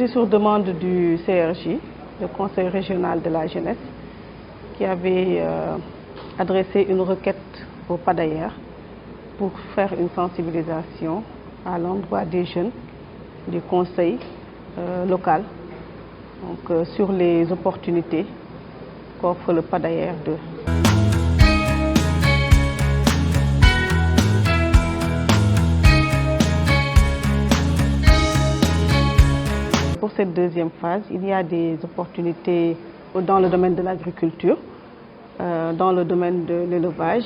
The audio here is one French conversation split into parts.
C'était sur demande du CRJ, le Conseil régional de la jeunesse, qui avait adressé une requête au PADAER pour faire une sensibilisation à l'endroit des jeunes du conseil local donc, sur les opportunités qu'offre le PADAER 2. Pour cette deuxième phase, il y a des opportunités dans le domaine de l'agriculture, dans le domaine de l'élevage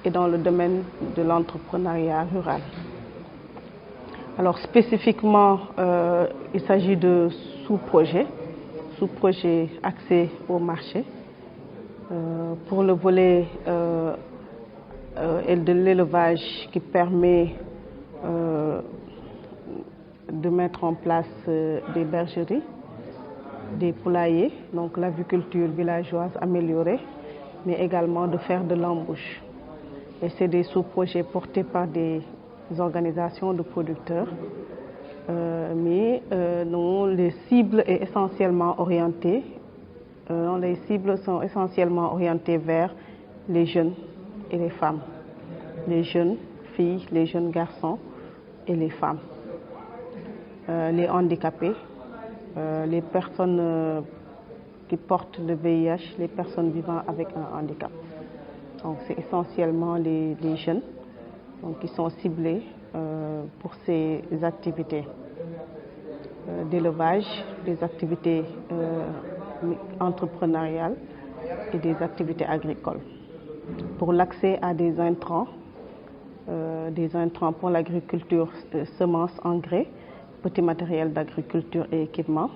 et dans le domaine de l'entrepreneuriat rural. Alors spécifiquement, il s'agit de sous-projets axés au marché. Pour le volet de l'élevage qui permet de mettre en place des bergeries, des poulaillers, donc l'aviculture villageoise améliorée, mais également de faire de l'embauche. Et c'est des sous-projets portés par des organisations de producteurs, mais les cibles sont essentiellement orientées vers les jeunes et les femmes, les jeunes filles, les jeunes garçons et les femmes. Les handicapés, les personnes qui portent le VIH, les personnes vivant avec un handicap. Donc c'est essentiellement les jeunes donc, qui sont ciblés pour ces activités d'élevage, des activités entrepreneuriales et des activités agricoles. Pour l'accès à des intrants pour l'agriculture, semences, engrais, petits matériels d'agriculture et équipements.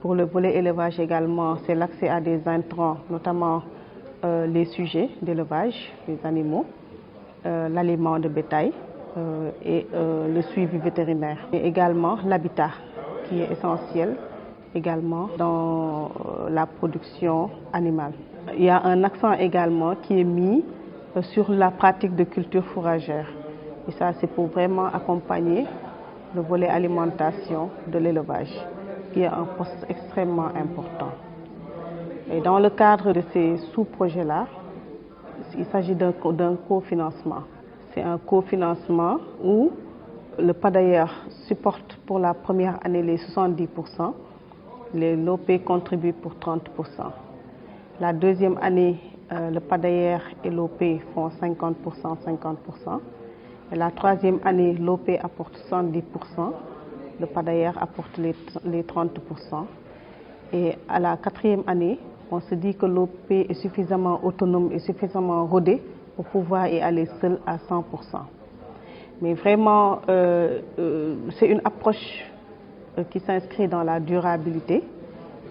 Pour le volet élevage également, c'est l'accès à des intrants, notamment les sujets d'élevage, les animaux, l'aliment de bétail et le suivi vétérinaire. Et également l'habitat qui est essentiel également dans la production animale. Il y a un accent également qui est mis sur la pratique de culture fourragère. Et ça, c'est pour vraiment accompagner le volet alimentation de l'élevage, qui est un poste extrêmement important. Et dans le cadre de ces sous-projets-là, il s'agit d'un cofinancement. C'est un cofinancement où le PADAER supporte pour la première année les 70%, l'OP contribue pour 30%. La deuxième année, le PADAER et l'OP font 50%, 50%. Et la troisième année, l'OP apporte 70%, le PADAER apporte les 30%. Et à la quatrième année, on se dit que l'OP est suffisamment autonome et suffisamment rodé pour pouvoir y aller seul à 100%. Mais vraiment, c'est une approche qui s'inscrit dans la durabilité,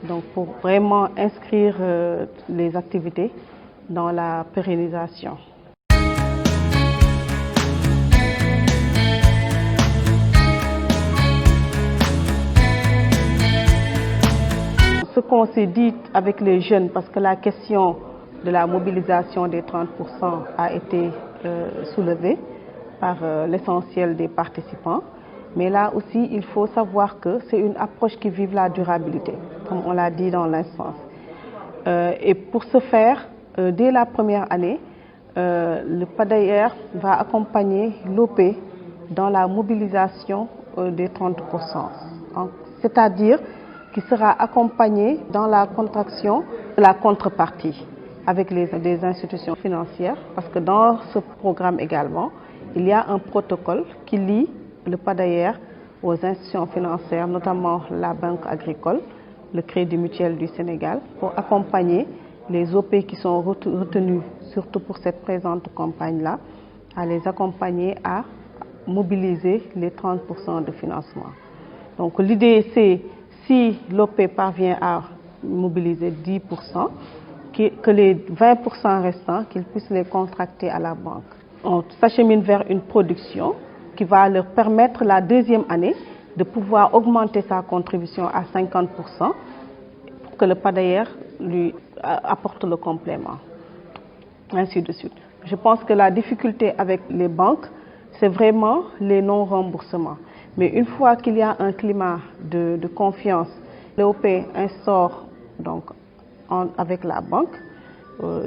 donc pour vraiment inscrire les activités dans la pérennisation. Ce qu'on s'est dit avec les jeunes, parce que la question de la mobilisation des 30% a été soulevée par l'essentiel des participants. Mais là aussi, il faut savoir que c'est une approche qui vive la durabilité, comme on l'a dit dans l'instance. Et pour ce faire, dès la première année, le PADAER va accompagner l'OP dans la mobilisation des 30%. C'est-à-dire qui sera accompagné dans la contraction de la contrepartie avec des institutions financières, parce que dans ce programme également, il y a un protocole qui lie le PADAER aux institutions financières, notamment la Banque agricole, le Crédit mutuel du Sénégal, pour accompagner les OP qui sont retenus, surtout pour cette présente campagne-là, à les accompagner à mobiliser les 30% de financement. Donc l'idée, c'est si l'OP parvient à mobiliser 10%, que les 20% restants, qu'ils puissent les contracter à la banque. On s'achemine vers une production qui va leur permettre la deuxième année de pouvoir augmenter sa contribution à 50% pour que le PADAER lui apporte le complément, ainsi de suite. Je pense que la difficulté avec les banques, c'est vraiment les non-remboursements. Mais une fois qu'il y a un climat de confiance, l'OP instaure donc avec la banque.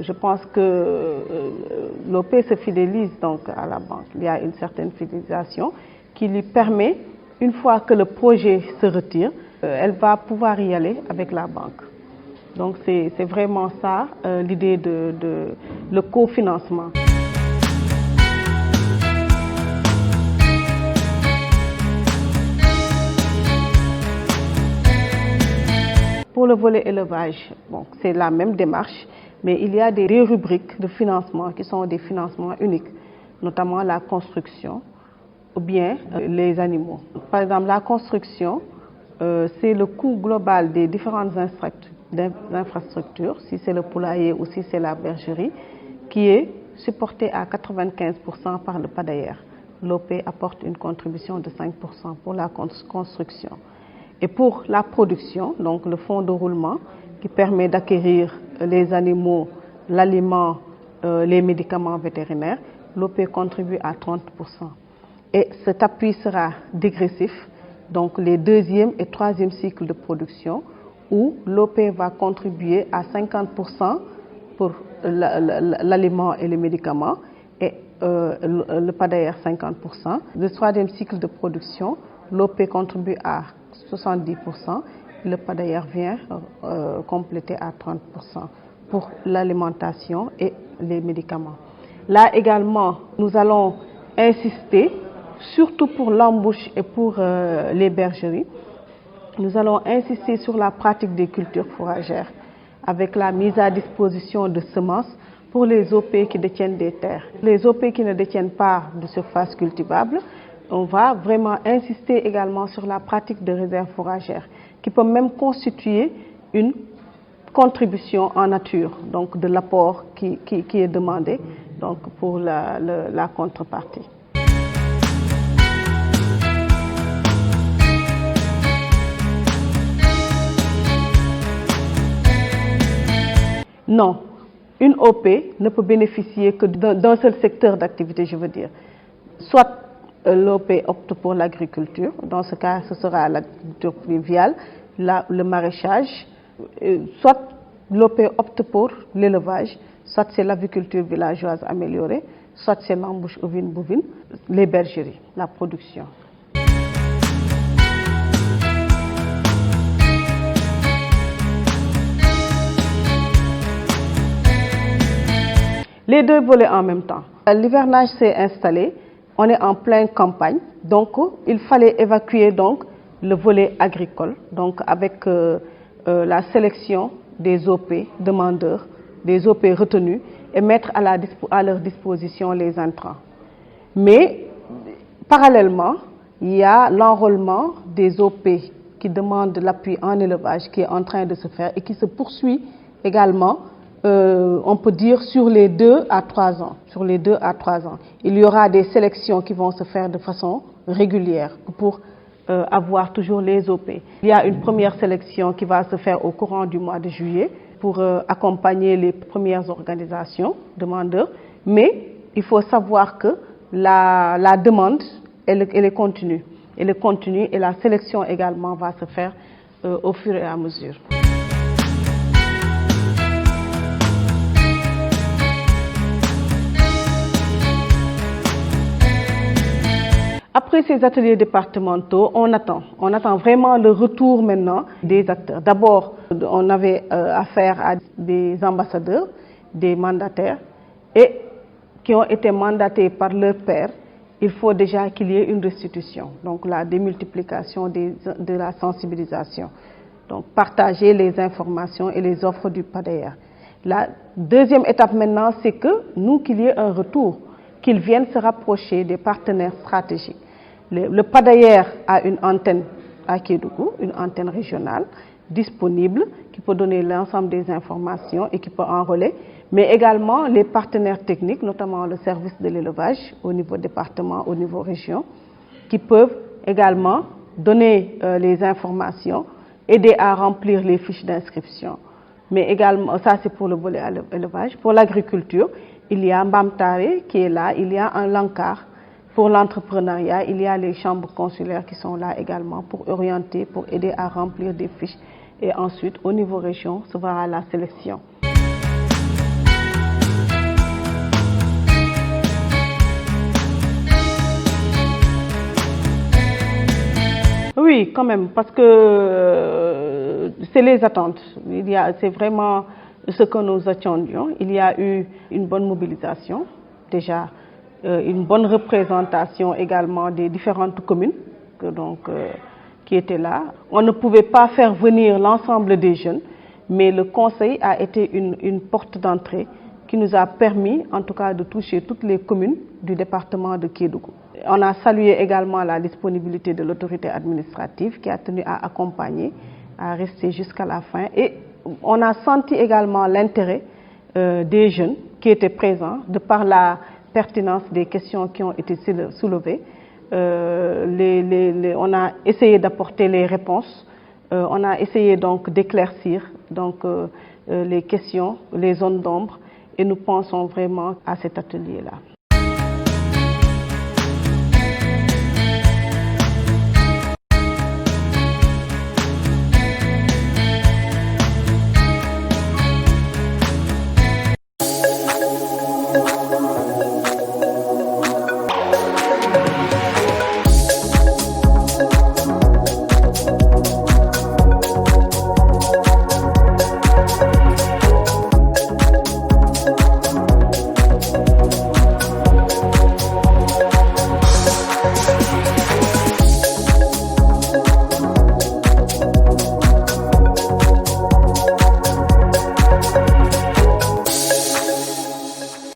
Je pense que l'OP se fidélise donc à la banque. Il y a une certaine fidélisation qui lui permet, une fois que le projet se retire, elle va pouvoir y aller avec la banque. Donc c'est vraiment ça l'idée de le cofinancement. Pour le volet élevage, bon, c'est la même démarche, mais il y a des rubriques de financement qui sont des financements uniques, notamment la construction ou bien les animaux. Par exemple, la construction, c'est le coût global des différentes infrastructures, si c'est le poulailler ou si c'est la bergerie, qui est supporté à 95% par le PADAER. L'OP apporte une contribution de 5% pour la construction. Et pour la production, donc le fonds de roulement qui permet d'acquérir les animaux, l'aliment, les médicaments vétérinaires, l'OP contribue à 30%. Et cet appui sera dégressif, donc les deuxième et troisième cycles de production, où l'OP va contribuer à 50% pour l'aliment et les médicaments, et le PADAER 50%. Le troisième cycle de production, l'OP contribue à 70%, le PADAER vient compléter à 30% pour l'alimentation et les médicaments. Là également, nous allons insister, surtout pour l'embauche et pour les bergeries, nous allons insister sur la pratique des cultures fourragères avec la mise à disposition de semences pour les OP qui détiennent des terres. Les OP qui ne détiennent pas de surface cultivable, on va vraiment insister également sur la pratique de réserves fourragères qui peut même constituer une contribution en nature, donc de l'apport qui est demandé donc pour la contrepartie. Non, une OP ne peut bénéficier que d'un seul secteur d'activité, je veux dire. Soit l'OP opte pour l'agriculture, dans ce cas ce sera l'agriculture fluviale, le maraîchage, soit l'OP opte pour l'élevage, soit c'est l'aviculture villageoise améliorée, soit c'est l'embauche ovine-bovine, les bergeries, la production. Les deux volets en même temps. L'hivernage s'est installé, on est en pleine campagne, donc il fallait évacuer donc le volet agricole, donc avec la sélection des OP demandeurs, des OP retenus et mettre à leur disposition les intrants. Mais parallèlement, il y a l'enrôlement des OP qui demandent l'appui en élevage qui est en train de se faire et qui se poursuit également. On peut dire sur les 2 à 3 ans. Sur les 2 à 3 ans. Il y aura des sélections qui vont se faire de façon régulière pour avoir toujours les OP. Il y a une première sélection qui va se faire au courant du mois de juillet pour accompagner les premières organisations demandeurs. Mais il faut savoir que la demande, elle est continue. Elle est continue et la sélection également va se faire au fur et à mesure. Après ces ateliers départementaux, on attend vraiment le retour maintenant des acteurs. D'abord, on avait affaire à des ambassadeurs, des mandataires, et qui ont été mandatés par leur père. Il faut déjà qu'il y ait une restitution, donc la démultiplication de la sensibilisation. Donc partager les informations et les offres du PADAER. La deuxième étape maintenant, c'est que qu'il y ait un retour, qu'ils viennent se rapprocher des partenaires stratégiques. Le PADAER a une antenne à Kédougou, une antenne régionale disponible qui peut donner l'ensemble des informations et qui peut enrôler, mais également les partenaires techniques, notamment le service de l'élevage au niveau département, au niveau région, qui peuvent également donner les informations, aider à remplir les fiches d'inscription. Mais également, ça c'est pour le volet élevage. Pour l'agriculture, il y a Mbamtare qui est là, il y a un Lankar Pour l'entrepreneuriat, il y a les chambres consulaires qui sont là également pour orienter, pour aider à remplir des fiches. Et ensuite, au niveau région, se fera la sélection. Oui, quand même, parce que c'est les attentes. C'est vraiment ce que nous attendions. Il y a eu une bonne mobilisation, déjà une bonne représentation également des différentes communes qui étaient là. On ne pouvait pas faire venir l'ensemble des jeunes, mais le conseil a été une porte d'entrée qui nous a permis, en tout cas, de toucher toutes les communes du département de Kédougou. On a salué également la disponibilité de l'autorité administrative qui a tenu à accompagner, à rester jusqu'à la fin. Et on a senti également l'intérêt des jeunes qui étaient présents, de par la pertinence des questions qui ont été soulevées. On a essayé d'apporter les réponses, on a essayé donc d'éclaircir les questions, les zones d'ombre, et nous pensons vraiment à cet atelier-là.